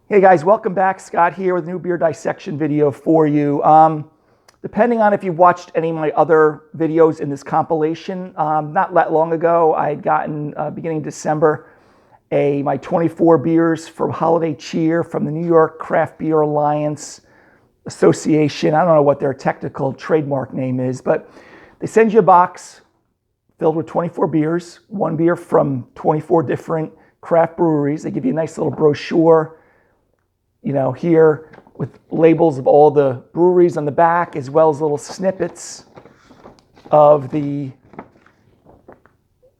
Hey guys, welcome back. Scott here with a new beer dissection video for you. Depending on if you've watched any of my other videos in this compilation, not that long ago, I had gotten, beginning of December, my 24 beers for holiday cheer from the New York Craft Beer Alliance Association. I don't know what their technical trademark name is, but they send you a box filled with 24 beers, one beer from 24 different craft breweries. They give you a nice little brochure, here with labels of all the breweries on the back, as well as little snippets of the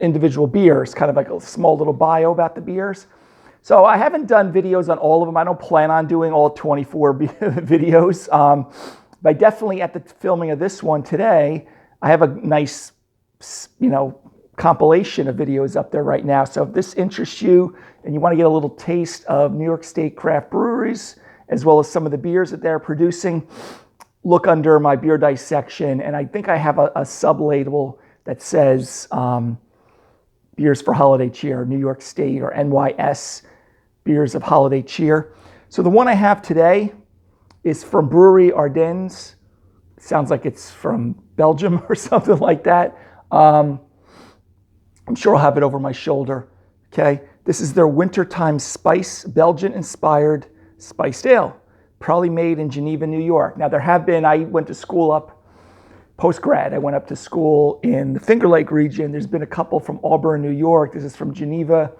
individual beers, kind of like a small little bio about the beers. So I haven't done videos on all of them. I don't plan on doing all 24 videos. But I definitely, at the filming of this one today, I have a nice, compilation of videos up there right now. So if this interests you and you want to get a little taste of New York State craft breweries, as well as some of the beers that they're producing, look under my beer dissection. And I think I have a sub-label that says beers for holiday cheer, New York State or NYS beers of holiday cheer. So the one I have today is from Brewery Ardennes. It sounds like it's from Belgium or something like that. I'm sure I'll have it over my shoulder. Okay, this is their Wintertime Spice, Belgian-inspired spiced ale, probably made in Geneva, New York. Now I went to school up, post-grad, I went up to school in the Finger Lake region. There's been a couple from Auburn, New York. This is from Geneva.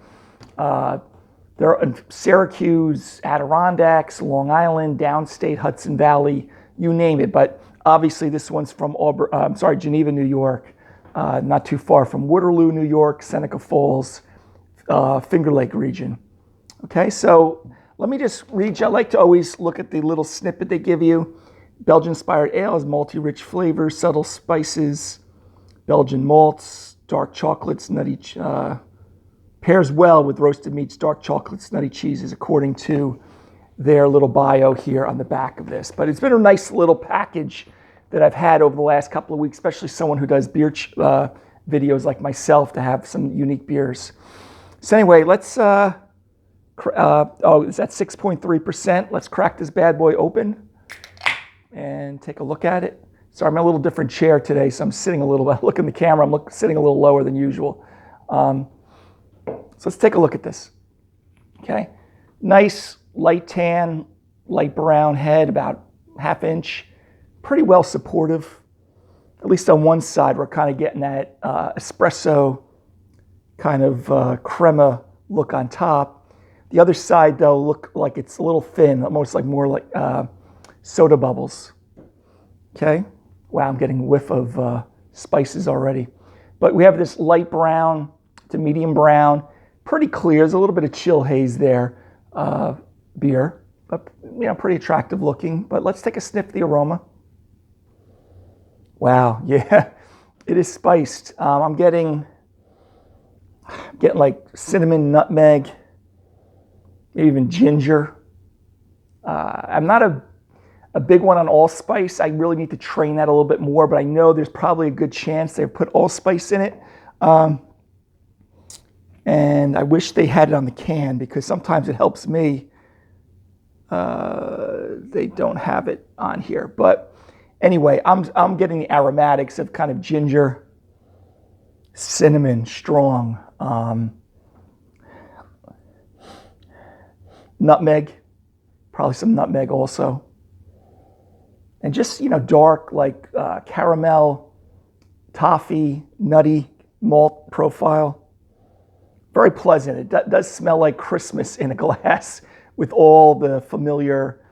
They're in Syracuse, Adirondacks, Long Island, downstate, Hudson Valley, you name it. But obviously this one's from Geneva, New York. Not too far from Waterloo, New York, Seneca Falls, Finger Lake region. Okay, so let me just read you. I like to always look at the little snippet they give you. Belgian-inspired ale has malty, rich flavors, subtle spices, Belgian malts, dark chocolates, nutty, pairs well with roasted meats, dark chocolates, nutty cheeses, according to their little bio here on the back of this. But it's been a nice little package that I've had over the last couple of weeks, especially someone who does beer videos like myself, to have some unique beers. So anyway, let's, it's at 6.3%. Let's crack this bad boy open and take a look at it. Sorry, I'm in a little different chair today, so I'm sitting a little, look in the camera, I'm sitting a little lower than usual. So let's take a look at this. Okay, nice light tan, light brown head, about ½ inch. Pretty well supportive, at least on one side. We're kind of getting that espresso kind of crema look on top. The other side, though, look like it's a little thin, almost like more like soda bubbles. Okay, wow, I'm getting a whiff of spices already. But we have this light brown to medium brown, pretty clear. There's a little bit of chill haze there, beer, but pretty attractive looking. But let's take a sniff of the aroma. Wow, yeah, it is spiced. I'm getting like cinnamon, nutmeg, maybe even ginger. I'm not a big one on allspice. I really need to train that a little bit more, but I know there's probably a good chance they've put allspice in it. And I wish they had it on the can, because sometimes it helps me. They don't have it on here, but anyway, I'm getting the aromatics of kind of ginger, cinnamon, strong, nutmeg, probably some nutmeg also, and just dark like caramel, toffee, nutty malt profile. Very pleasant. It does smell like Christmas in a glass with all the familiar,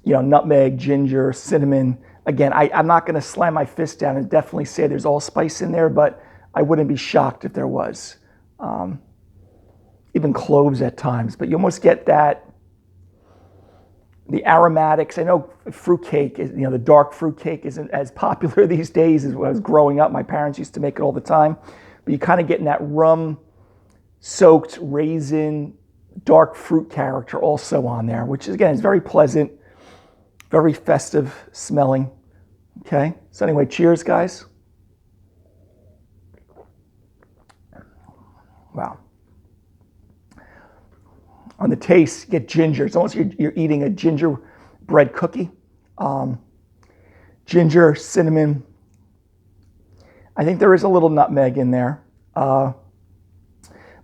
nutmeg, ginger, cinnamon. Again, I'm not going to slam my fist down and definitely say there's allspice in there, but I wouldn't be shocked if there was. Even cloves at times, but you almost get that, the aromatics. I know fruitcake is, the dark fruitcake isn't as popular these days as when I was growing up. My parents used to make it all the time, but you kind of getting that rum-soaked raisin, dark fruit character also on there, which is, again, is very pleasant. Very festive smelling. Okay, so anyway, cheers, guys. Wow. On the taste, you get ginger. It's almost you're eating a gingerbread cookie. Ginger, cinnamon. I think there is a little nutmeg in there. But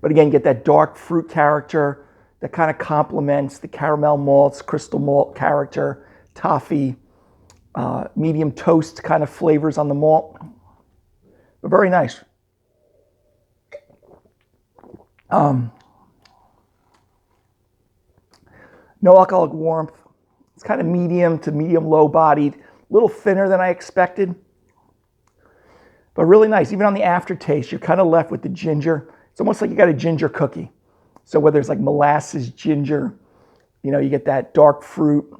again, you get that dark fruit character that kind of complements the caramel malts, crystal malt character, toffee, medium toast kind of flavors on the malt. But very nice. No alcoholic warmth. It's kind of medium to medium low bodied, a little thinner than I expected, but really nice. Even on the aftertaste, you're kind of left with the ginger. It's almost like you got a ginger cookie. So whether it's like molasses, ginger, you get that dark fruit,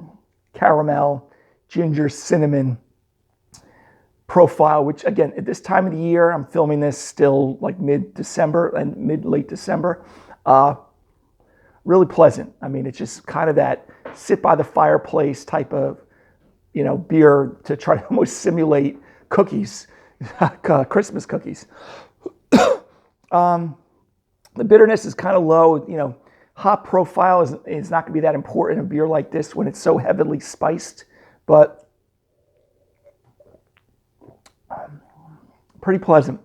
caramel, ginger, cinnamon profile, which again, at this time of the year, I'm filming this still like mid-December and mid-late December. Really pleasant. I mean, it's just kind of that sit by the fireplace type of, beer to try to almost simulate cookies, Christmas cookies. The bitterness is kind of low. Hop profile is not going to be that important in a beer like this when it's so heavily spiced, but pretty pleasant.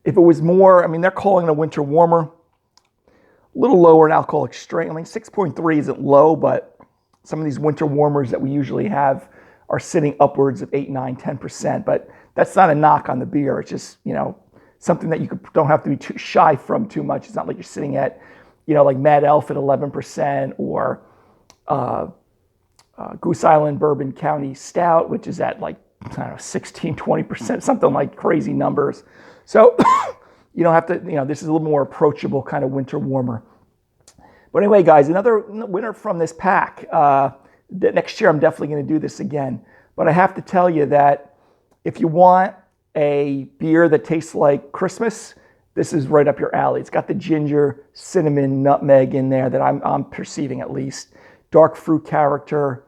If it was more, they're calling it a winter warmer. A little lower in alcoholic strength. 6.3 isn't low, but some of these winter warmers that we usually have are sitting upwards of 8, 9, 10%. But that's not a knock on the beer. It's just, something that you don't have to be too shy from too much. It's not like you're sitting at, like Mad Elf at 11% or Goose Island Bourbon County Stout, which is at 16, 20%, something like crazy numbers. So you don't have to, this is a little more approachable kind of winter warmer. But anyway, guys, another winner from this pack. Next year, I'm definitely going to do this again. But I have to tell you that if you want a beer that tastes like Christmas, this is right up your alley. It's got the ginger, cinnamon, nutmeg in there that I'm perceiving at least. Dark fruit character,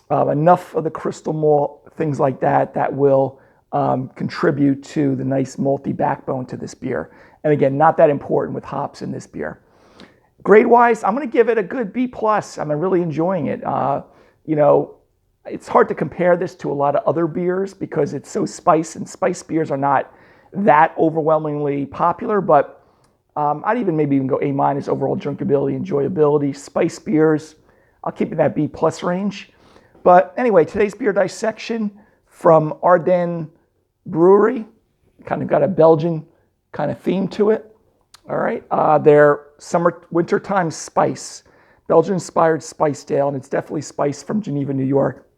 enough of the crystal malt, things like that will contribute to the nice malty backbone to this beer. And again, not that important with hops in this beer. Grade-wise, I'm going to give it a good B+. I'm really enjoying it. It's hard to compare this to a lot of other beers because it's so spiced, and spiced beers are not that overwhelmingly popular, but I'd maybe even go A- overall drinkability, enjoyability. Spiced beers, I'll keep it in that B+ range. But anyway, today's beer dissection from Ardennes Brewery, kind of got a Belgian kind of theme to it. All right, their wintertime spice, Belgian-inspired spiced ale, and it's definitely spiced from Geneva, New York.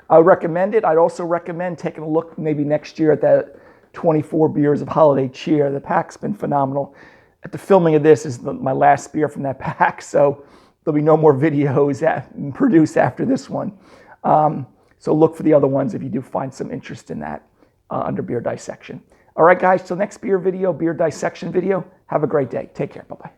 I would recommend it. I'd also recommend taking a look maybe next year at that 24 beers of holiday cheer. The pack's been phenomenal. At the filming of this is my last beer from that pack, so there'll be no more videos produced after this one. So look for the other ones if you do find some interest in that under beer dissection. All right, guys, till next beer dissection video, have a great day. Take care. Bye-bye.